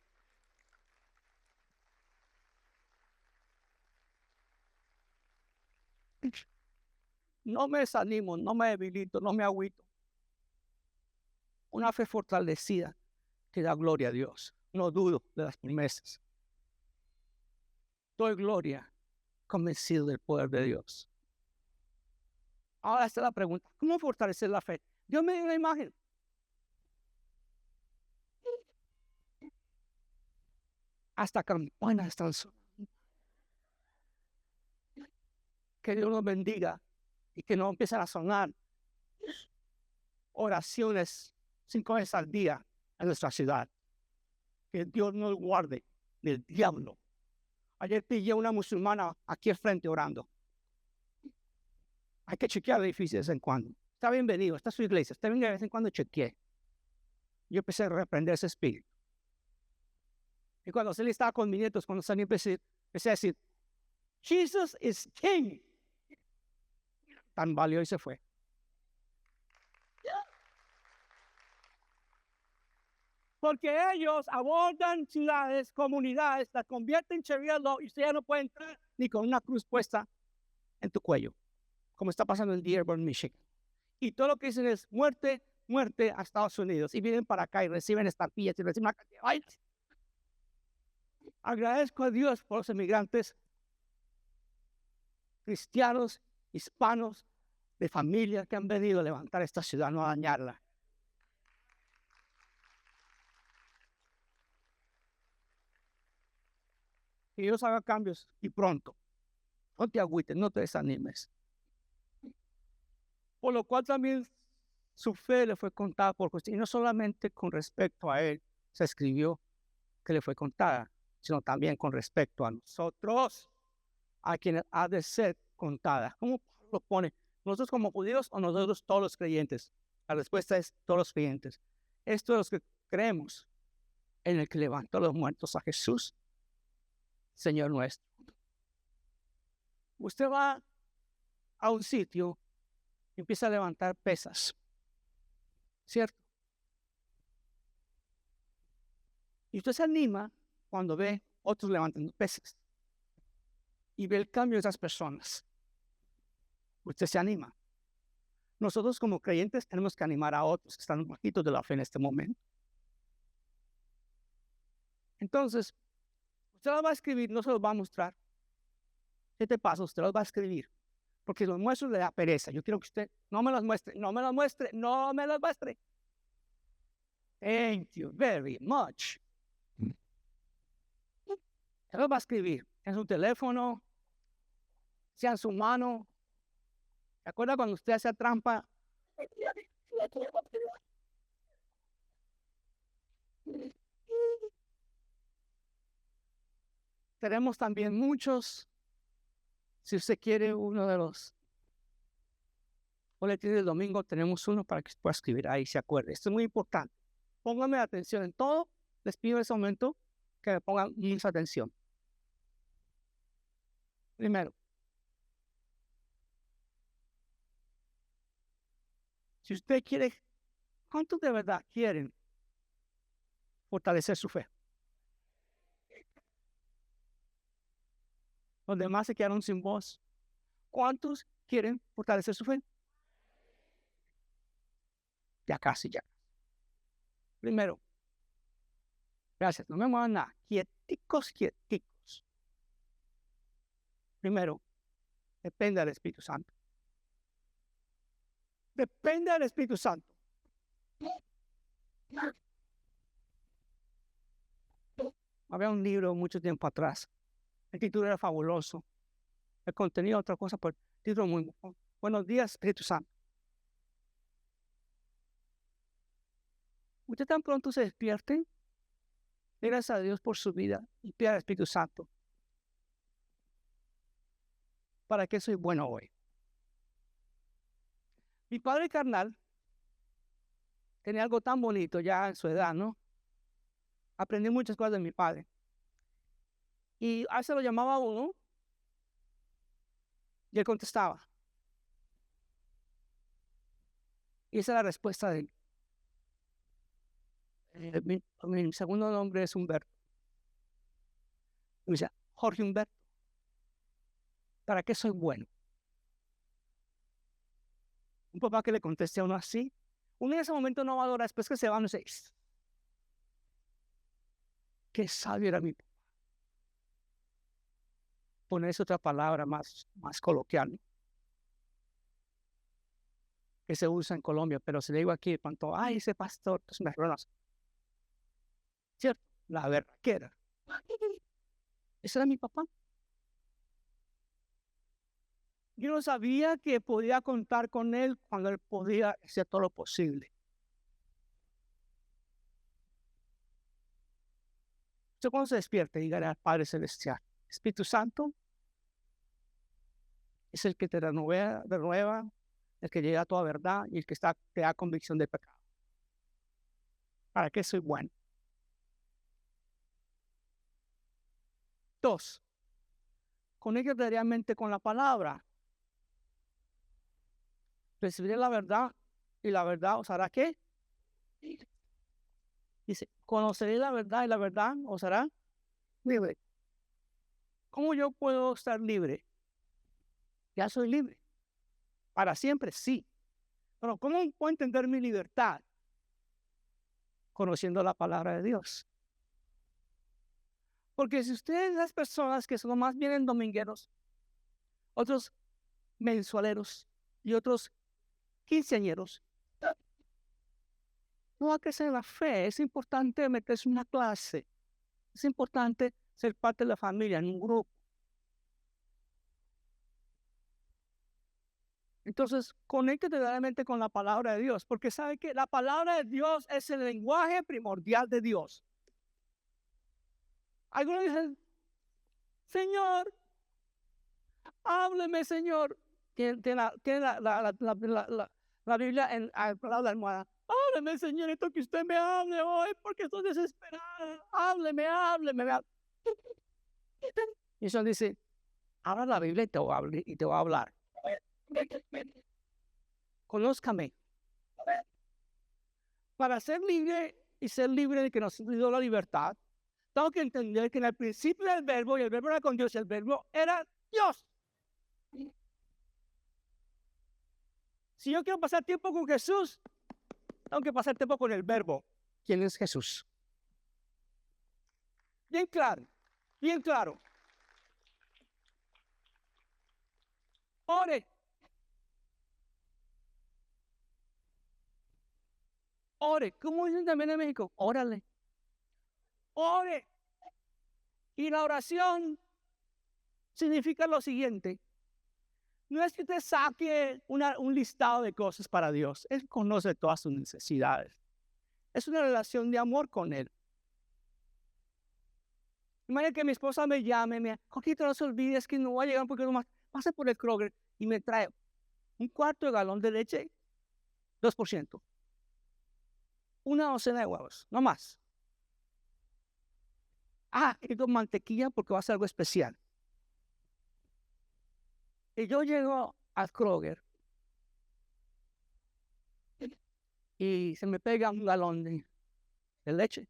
No me desanimo, no me debilito, no me agüito. Una fe fortalecida que da gloria a Dios. No dudo de las promesas. Doy gloria, convencido del poder de Dios. Ahora está la pregunta, ¿cómo fortalecer la fe? Dios me dio una imagen. Hasta campanas están sonando. Que Dios nos bendiga y que no empiecen a sonar oraciones 5 veces al día en nuestra ciudad. Que Dios nos guarde del diablo. Ayer pillé a una musulmana aquí al frente orando. Hay que chequear el edificio de vez en cuando. Está bienvenido, está su iglesia, está bien de vez en cuando chequeé. Yo empecé a reprender ese espíritu. Y cuando él estaba con mis nietos, cuando salí, empecé a decir, Jesus is King. Tan valió y se fue. Porque ellos abordan ciudades, comunidades, las convierten en Sharia law y usted ya no puede entrar ni con una cruz puesta en tu cuello, como está pasando en Dearborn, Michigan. Y todo lo que dicen es muerte, muerte a Estados Unidos. Y vienen para acá y reciben estampillas y reciben una cantidad de vainas. Agradezco a Dios por los emigrantes cristianos, hispanos, de familia que han venido a levantar esta ciudad, no a dañarla. Que Dios haga cambios y pronto. No te agüites, no te desanimes. Por lo cual también su fe le fue contada por justicia. Y no solamente con respecto a él se escribió que le fue contada, sino también con respecto a nosotros, a quienes ha de ser contada. ¿Cómo lo pone? ¿Nosotros como judíos o nosotros todos los creyentes? La respuesta es todos los creyentes. Esto es los que creemos en el que levantó a los muertos a Jesús, Señor nuestro. Usted va a un sitio y empieza a levantar pesas, ¿cierto? Y usted se anima cuando ve otros levantando pesas y ve el cambio de esas personas. Usted se anima. Nosotros como creyentes tenemos que animar a otros que están un poquito de la fe en este momento. Entonces, usted los va a escribir, no se los va a mostrar. ¿Qué te pasa? Usted los va a escribir. Porque los muestro le da pereza. Yo quiero que usted no me los muestre. Thank you very much. Se los va a escribir en su teléfono, sea en su mano. ¿Se acuerda cuando usted hacía trampa? Tenemos también muchos, si usted quiere uno de los boletines del domingo, tenemos uno para que pueda escribir ahí, se acuerde. Esto es muy importante. Pónganme atención en todo. Les pido en ese momento que me pongan mucha atención. Primero, si usted quiere, ¿cuántos de verdad quieren fortalecer su fe? Los demás se quedaron sin voz. ¿Cuántos quieren fortalecer su fe? Ya casi, ya. Primero, gracias, no me muevan nada. Quieticos, quieticos. Primero, depende del Espíritu Santo. Depende del Espíritu Santo. Había un libro mucho tiempo atrás. El título era fabuloso. El contenido otra cosa, pero el título muy bueno. Buenos días, Espíritu Santo. Usted tan pronto se despierte, gracias a Dios por su vida y pida al Espíritu Santo. ¿Para qué soy bueno hoy? Mi padre carnal tenía algo tan bonito ya en su edad, ¿no? Aprendí muchas cosas de mi padre. Y a veces lo llamaba a uno y él contestaba. Y esa es la respuesta de él. Mi segundo nombre es Humberto. Y me decía, Jorge Humberto, ¿para qué soy bueno? Un papá que le conteste a uno así, uno en ese momento no valora, después que se va, no sé, qué sabio era mi papá. Ponerse otra palabra más coloquial, ¿no? Que se usa en Colombia, pero se le digo aquí, cuanto, ay, ese pastor, pues me reconoce. ¿Cierto? La berraquera. Ese era mi papá. Yo no sabía que podía contar con él cuando él podía hacer todo lo posible. Usted cuando se despierte, dígale al Padre Celestial, Espíritu Santo es el que te renueva, el que llega a toda verdad y el que te da convicción de pecado. ¿Para qué soy bueno? 2. Conecte diariamente con la palabra. Recibiré la verdad y la verdad os hará ¿qué? Dice, conoceré la verdad y la verdad os hará libre. ¿Cómo yo puedo estar libre? Ya soy libre. Para siempre, sí. Pero ¿cómo puedo entender mi libertad? Conociendo la palabra de Dios. Porque si ustedes, las personas que son más bien domingueros, otros mensualeros y otros quinceañeros, no va a crecer en la fe. Es importante meterse en una clase. Es importante ser parte de la familia, en un grupo. Entonces, conéctate realmente con la palabra de Dios, porque sabe que la palabra de Dios es el lenguaje primordial de Dios. Algunos dicen, Señor, hábleme, Señor. Tiene la Biblia al lado de la almohada. Hábleme, Señor, esto que usted me hable hoy, porque estoy desesperada. Hábleme. Y eso dice, abra la Biblia y te voy a hablar. Conózcame. Para ser libre y ser libre de que nos dio la libertad, tengo que entender que en el principio del verbo, y el verbo era con Dios, y el verbo era Dios. Si yo quiero pasar tiempo con Jesús, tengo que pasar tiempo con el verbo. ¿Quién es Jesús? Bien claro, bien claro. Ore. Ore. ¿Cómo dicen también en México? Órale. Ore. Y la oración significa lo siguiente. No es que usted saque un listado de cosas para Dios. Él conoce todas sus necesidades. Es una relación de amor con Él. Imagínate que mi esposa me llame, me Jorgito, no se olvide, es que no voy a llegar porque nomás pase por el Kroger y me trae un cuarto de galón de leche, 2%, una docena de huevos, no más. Y con mantequilla porque va a ser algo especial. Y yo llego al Kroger y se me pega un galón de leche.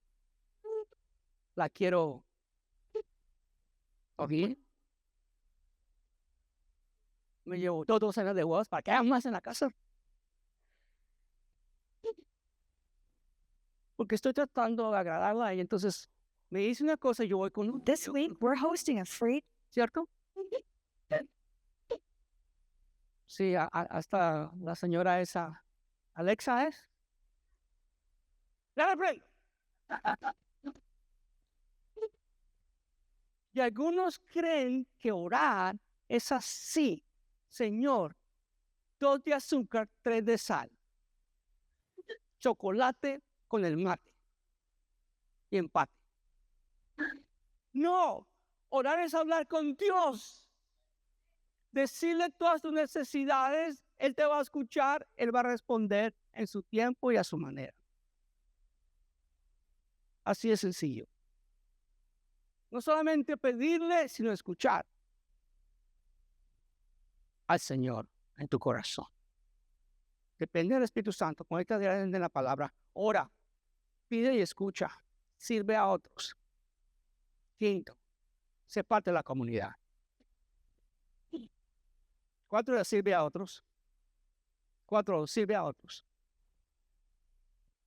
La quiero, ¿ok? Me llevo 2 docenas de huevos para que haya más en la casa. Porque estoy tratando de agradarla y entonces me dice una cosa y yo voy con un... This week, we're hosting a free. ¿Cierto? Sí, hasta la señora esa, Alexa es. Dale play. Y algunos creen que orar es así. Señor, 2 de azúcar, 3 de sal. Chocolate con el mate. Y empate. No, orar es hablar con Dios. Decirle todas tus necesidades, Él te va a escuchar, Él va a responder en su tiempo y a su manera. Así es sencillo. No solamente pedirle, sino escuchar al Señor en tu corazón. Depende del Espíritu Santo. Conecta de la palabra. Ora, pide y escucha. Sirve a otros. Quinto, sé parte de la comunidad. 4, sirve a otros. 4, sirve a otros.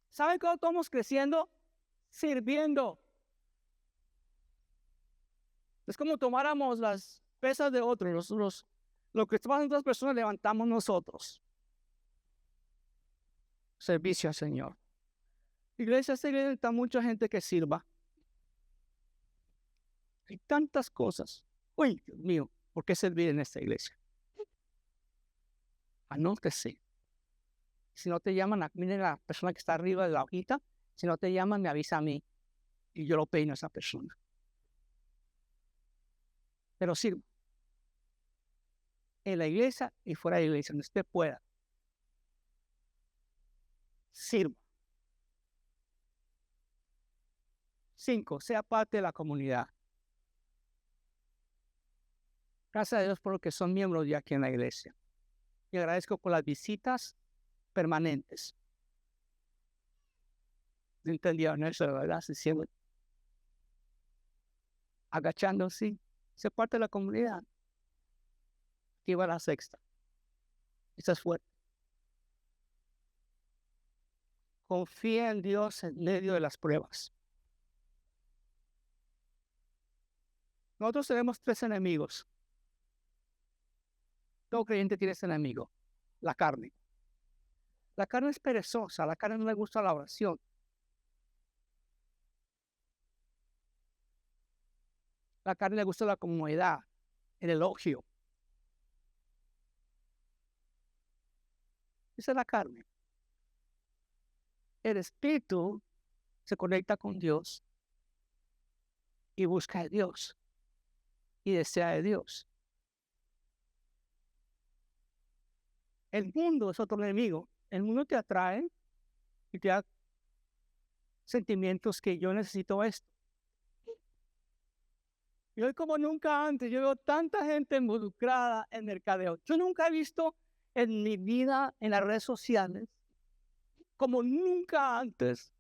¿Saben cómo estamos creciendo? Sirviendo. Es como tomáramos las pesas de otros, lo que estaban otras personas levantamos nosotros. Servicio al Señor. Iglesia se necesita mucha gente que sirva. Hay tantas cosas. Uy, Dios mío, ¿por qué servir en esta iglesia? Anótese. Si no te llaman, miren la persona que está arriba de la hojita. Si no te llaman, me avisa a mí. Y yo lo peino a esa persona. Pero sirva. En la iglesia y fuera de la iglesia, donde usted pueda. Sirva. 5, sea parte de la comunidad. Gracias a Dios por lo que son miembros de aquí en la iglesia. Y agradezco por las visitas permanentes. ¿No entendieron eso, verdad? Se siente agachándose. Sea parte de la comunidad. Aquí va la sexta. Esa es fuerte. Confía en Dios en medio de las pruebas. Nosotros tenemos 3 enemigos. Todo creyente tiene ese enemigo. La carne. La carne es perezosa. La carne no le gusta la oración. La carne le gusta la comodidad, el elogio. Esa es la carne. El espíritu se conecta con Dios y busca a Dios y desea de Dios. El mundo es otro enemigo. El mundo te atrae y te da sentimientos que yo necesito esto. Y hoy como nunca antes, yo veo tanta gente involucrada en mercadeo. Yo nunca he visto en mi vida en las redes sociales, como nunca antes,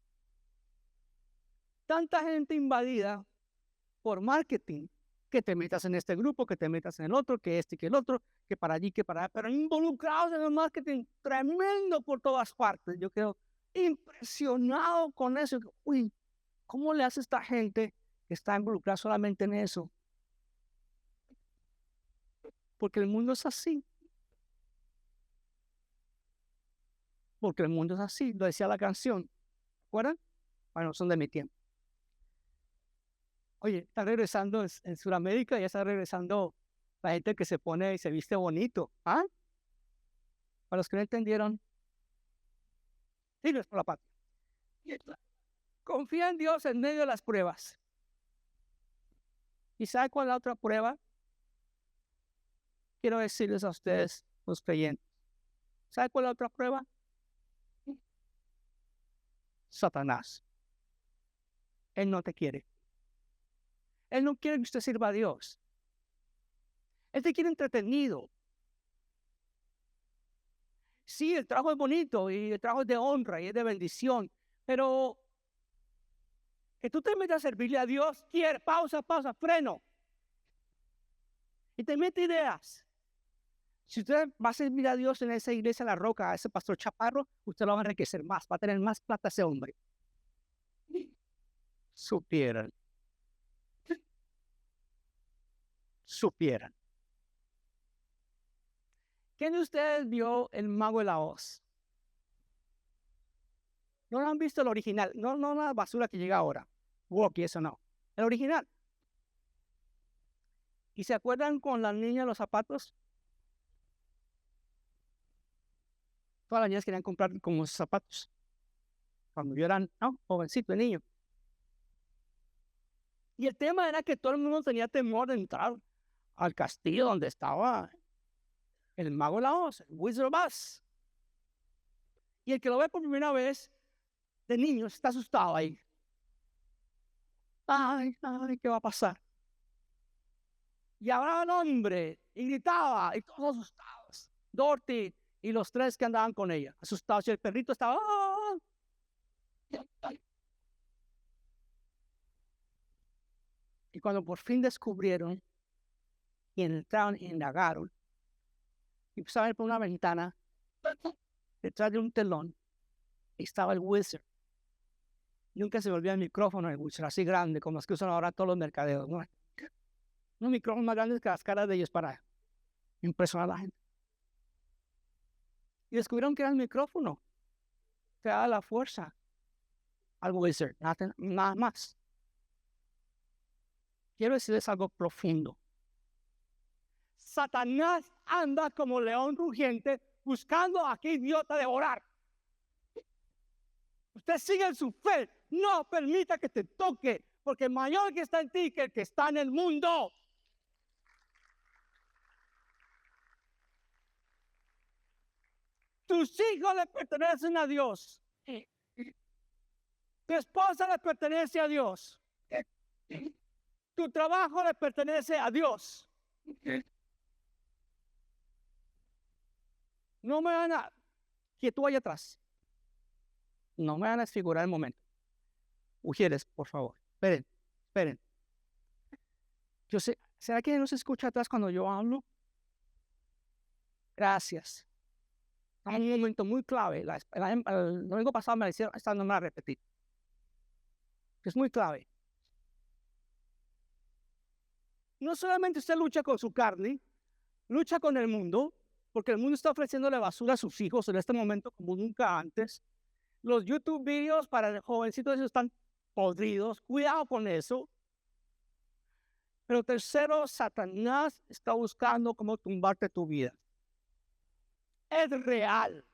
tanta gente invadida por marketing, que te metas en este grupo, que te metas en el otro, que este y que el otro, que para allí, que para allá, pero involucrados en el marketing tremendo por todas partes. Yo quedo impresionado con eso. Uy, ¿cómo le hace esta gente que está involucrada solamente en eso? Porque el mundo es así. Porque el mundo es así, lo decía la canción. ¿Recuerdan? Bueno, son de mi tiempo. Oye, está regresando en Sudamérica, ya está regresando la gente que se pone y se viste bonito. ¿Ah? Para los que no entendieron, sirves por la patria. Confía en Dios en medio de las pruebas. ¿Y sabe cuál es la otra prueba? Quiero decirles a ustedes, los creyentes. ¿Sabe cuál es la otra prueba? Satanás. Él no te quiere. Él no quiere que usted sirva a Dios. Él te quiere entretenido. Sí, el trabajo es bonito y el trabajo es de honra y es de bendición, pero que tú te metas a servirle a Dios, quiere, pausa, freno. Y te mete ideas. Si usted va a servir a Dios en esa iglesia La Roca, a ese pastor Chaparro, usted lo va a enriquecer más, va a tener más plata ese hombre. Supieran. ¿Quién de ustedes vio El Mago de la Oz? ¿No lo han visto el original? No la basura que llega ahora. Walkie, eso no. El original. ¿Y se acuerdan con la niña de los zapatos? Todas las niñas querían comprar como esos zapatos. Cuando yo era jovencito, niño. Y el tema era que todo el mundo tenía temor de entrar al castillo donde estaba el Mago de la Oz, el Wizard of Oz. Y el que lo ve por primera vez, de niño, está asustado ahí. Ay, ¿qué va a pasar? Y hablaba el hombre, y gritaba, y todos asustados. Dorothy y los tres que andaban con ella, asustados. Y el perrito estaba... Y cuando por fin descubrieron, y entraron y indagaron, y empezaron a ver por una ventana, detrás de un telón, estaba el Wizard. Nunca se volvía el micrófono, el Wizard, así grande, como los que usan ahora todos los mercaderos, ¿no? Unos micrófonos más grandes que las caras de ellos para impresionar a la gente. Y descubrieron que era el micrófono que daba la fuerza al Wizard, nada más. Quiero decirles algo profundo. Satanás anda como león rugiente buscando a qué idiota devorar. Usted sigue en su fe, no permita que te toque, porque mayor que está en ti que el que está en el mundo. Tus hijos le pertenecen a Dios. Tu esposa le pertenece a Dios. Tu trabajo le pertenece a Dios. No me van a... Que tú vayas atrás. No me van a desfigurar el momento. Mujeres, por favor. Esperen. Yo sé, ¿será que no se escucha atrás cuando yo hablo? Gracias. Es un momento muy clave. El domingo pasado me la hicieron, esta no me la repetí. Es muy clave. No solamente usted lucha con su carne, lucha con el mundo, porque el mundo está ofreciéndole basura a sus hijos en este momento como nunca antes. Los YouTube videos para el jovencito esos están podridos. Cuidado con eso. Pero tercero, Satanás está buscando cómo tumbarte tu vida. Es real,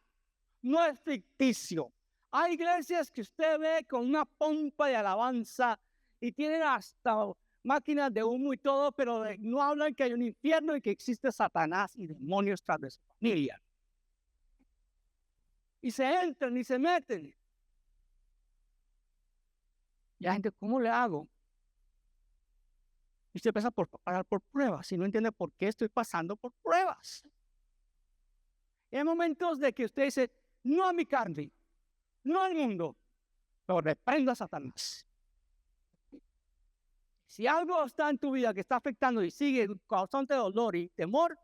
no es ficticio. Hay iglesias que usted ve con una pompa de alabanza y tienen hasta máquinas de humo y todo, pero no hablan que hay un infierno y que existe Satanás y demonios tras de su familia. Y se entran y se meten. Y la gente, ¿cómo le hago? Y usted empieza por pasar por pruebas y no entiende por qué estoy pasando por pruebas. Y hay momentos de que usted dice, no a mi carne, no al mundo, pero reprenda a Satanás. Si algo está en tu vida que está afectando y sigue causando dolor y temor,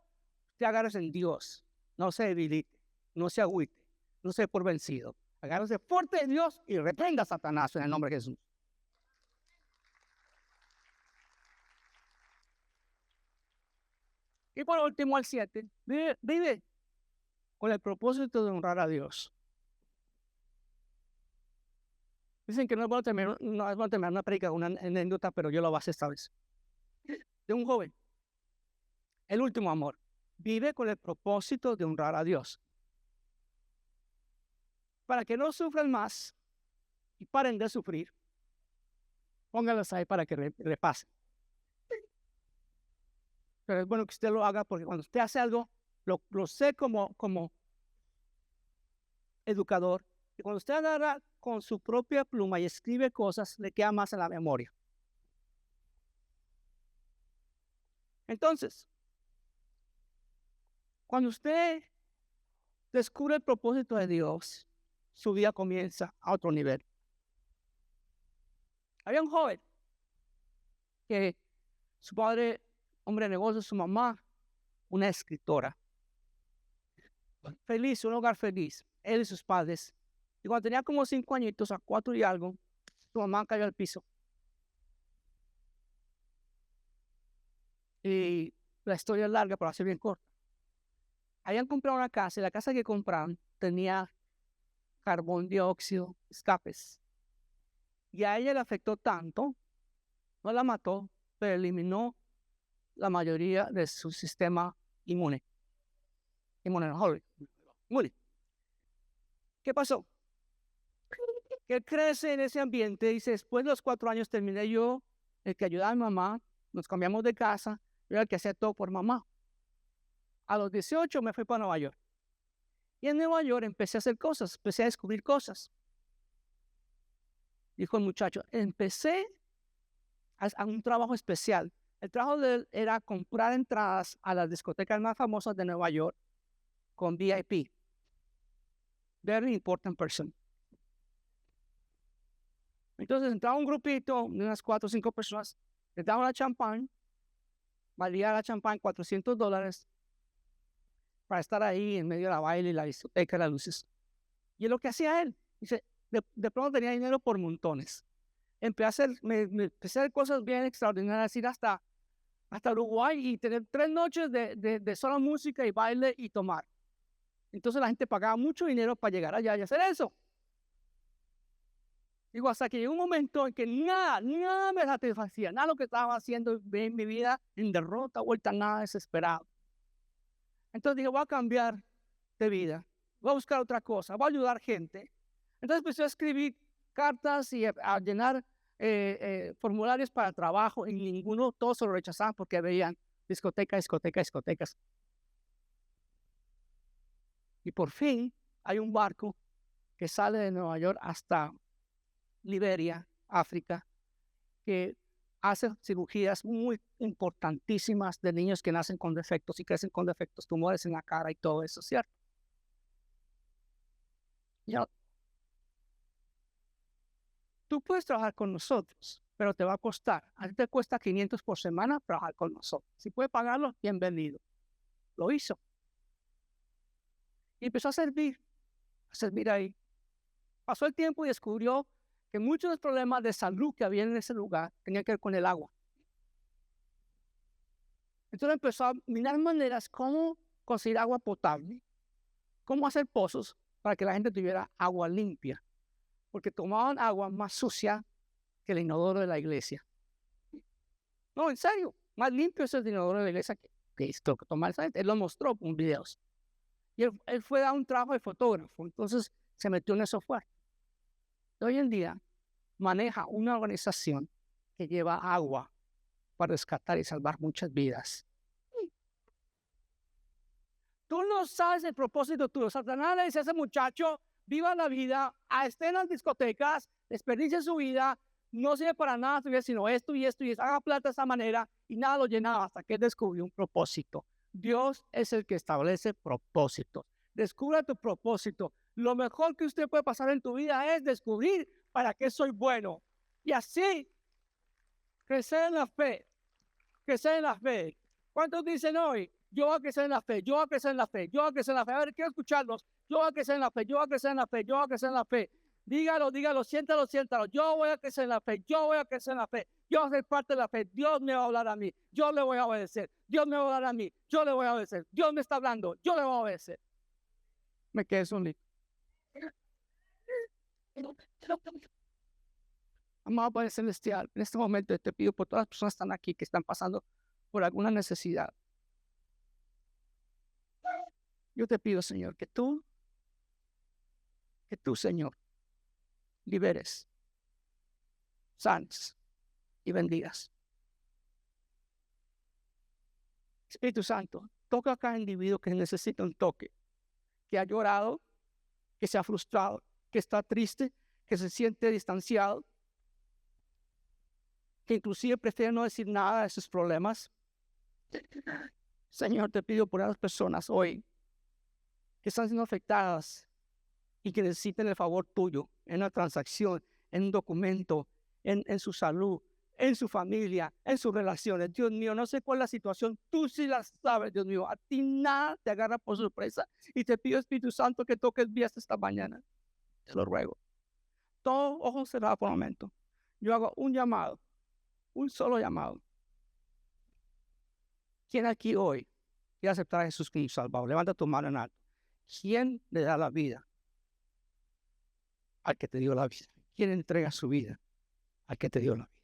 te agarres en Dios. No se debilite, no se agüite, no se dé por vencido. Agárrese fuerte en Dios y reprenda a Satanás en el nombre de Jesús. Y por último, al 7, vive con el propósito de honrar a Dios. Dicen que no es bueno terminar una predica, una anécdota, pero yo lo voy a hacer esta vez. De un joven. El último amor. Vive con el propósito de honrar a Dios. Para que no sufran más y paren de sufrir, pónganlos ahí para que repasen. Pero es bueno que usted lo haga porque cuando usted hace algo, lo sé como educador. Y cuando usted agarra con su propia pluma y escribe cosas, le queda más en la memoria. Entonces, cuando usted descubre el propósito de Dios, su vida comienza a otro nivel. Había un joven que su padre, hombre de negocios, su mamá, una escritora. Feliz, un hogar feliz, él y sus padres. Y cuando tenía como 5 añitos, a 4 y algo, su mamá cayó al piso. Y la historia es larga, pero así bien corta. Habían comprado una casa y la casa que compraron tenía carbón dióxido, escapes. Y a ella le afectó tanto, no la mató, pero eliminó la mayoría de su sistema inmune. Inmune. ¿Qué pasó? Que él crece en ese ambiente, dice, después de los 4 años terminé yo, el que ayudaba a mi mamá, nos cambiamos de casa, yo era el que hacía todo por mamá. A los 18 me fui para Nueva York. Y en Nueva York empecé a hacer cosas, empecé a descubrir cosas. Dijo el muchacho, empecé a un trabajo especial. El trabajo de él era comprar entradas a las discotecas más famosas de Nueva York con VIP. Very important person. Entonces entraba un grupito de unas 4 o 5 personas, les daban la champán, valía la champán $400 para estar ahí en medio de la baile y la discoteca, las luces. Y es lo que hacía él. Dice, de pronto tenía dinero por montones. Empecé a hacer cosas bien extraordinarias, ir hasta Uruguay y tener 3 noches de solo música y baile y tomar. Entonces la gente pagaba mucho dinero para llegar allá y hacer eso. Digo, hasta que llegó un momento en que nada me satisfacía, nada de lo que estaba haciendo en mi vida en derrota, vuelta, nada desesperado. Entonces dije, voy a cambiar de vida, voy a buscar otra cosa, voy a ayudar gente. Entonces empecé a escribir cartas y a llenar formularios para trabajo y ninguno, todos se lo rechazaban porque veían discotecas. Y por fin hay un barco que sale de Nueva York hasta Liberia, África, que hace cirugías muy importantísimas de niños que nacen con defectos y crecen con defectos, tumores en la cara y todo eso, ¿cierto? Ya, tú puedes trabajar con nosotros, pero te va a costar. A ti te cuesta 500 por semana trabajar con nosotros. Si puede pagarlo, bienvenido. Lo hizo. Y empezó a servir ahí. Pasó el tiempo y descubrió que muchos de los problemas de salud que había en ese lugar tenían que ver con el agua. Entonces empezó a mirar maneras cómo conseguir agua potable, cómo hacer pozos para que la gente tuviera agua limpia, porque tomaban agua más sucia que el inodoro de la iglesia. No, en serio, más limpio es el inodoro de la iglesia que esto que tomar esa gente. Él lo mostró con videos. Y él fue a un trabajo de fotógrafo, entonces se metió en eso fuerte. Hoy en día maneja una organización que lleva agua para rescatar y salvar muchas vidas. Tú no sabes el propósito tuyo. Satanás le dice a ese muchacho, viva la vida, esté en las discotecas, desperdicie su vida, no sirve para nada, sino esto y esto, y haga plata de esa manera, y nada lo llenaba hasta que descubrió un propósito. Dios es el que establece propósitos. Descubra tu propósito. Lo mejor que usted puede pasar en tu vida es descubrir para qué soy bueno. Y así, crecer en la fe. Crecer en la fe. ¿Cuántos dicen hoy? Yo voy a crecer en la fe, yo voy a crecer en la fe, yo voy a crecer en la fe. A ver, quiero escucharlos. Yo voy a crecer en la fe, yo voy a crecer en la fe, yo voy a crecer en la fe. Dígalo, siéntalo. Yo voy a crecer en la fe, yo voy a crecer en la fe. Yo voy a ser parte de la fe. Dios me va a hablar a mí, yo le voy a obedecer. Dios me va a hablar a mí, yo le voy a obedecer. Dios me está hablando, yo le voy a obedecer. Me quedé solito. Amado Padre Celestial, en este momento te pido por todas las personas que están aquí, que están pasando por alguna necesidad. Yo te pido, Señor, que tú, Señor, liberes, sanes y bendigas. Espíritu Santo, toca a cada individuo que necesita un toque, que ha llorado, que se ha frustrado, que está triste, que se siente distanciado, que inclusive prefiere no decir nada de sus problemas. Señor, te pido por esas personas hoy que están siendo afectadas y que necesiten el favor tuyo en una transacción, en un documento, en su salud, en su familia, en sus relaciones. Dios mío, no sé cuál es la situación, tú sí la sabes, Dios mío. A ti nada te agarra por sorpresa. Y te pido, Espíritu Santo, que toques vías esta mañana. Te lo ruego. Todo ojo cerrado por el momento. Yo hago un llamado, un solo llamado. ¿Quién aquí hoy quiere aceptar a Jesús como Salvador? Levanta tu mano en alto. ¿Quién le da la vida al que te dio la vida? ¿Quién entrega su vida al que te dio la vida?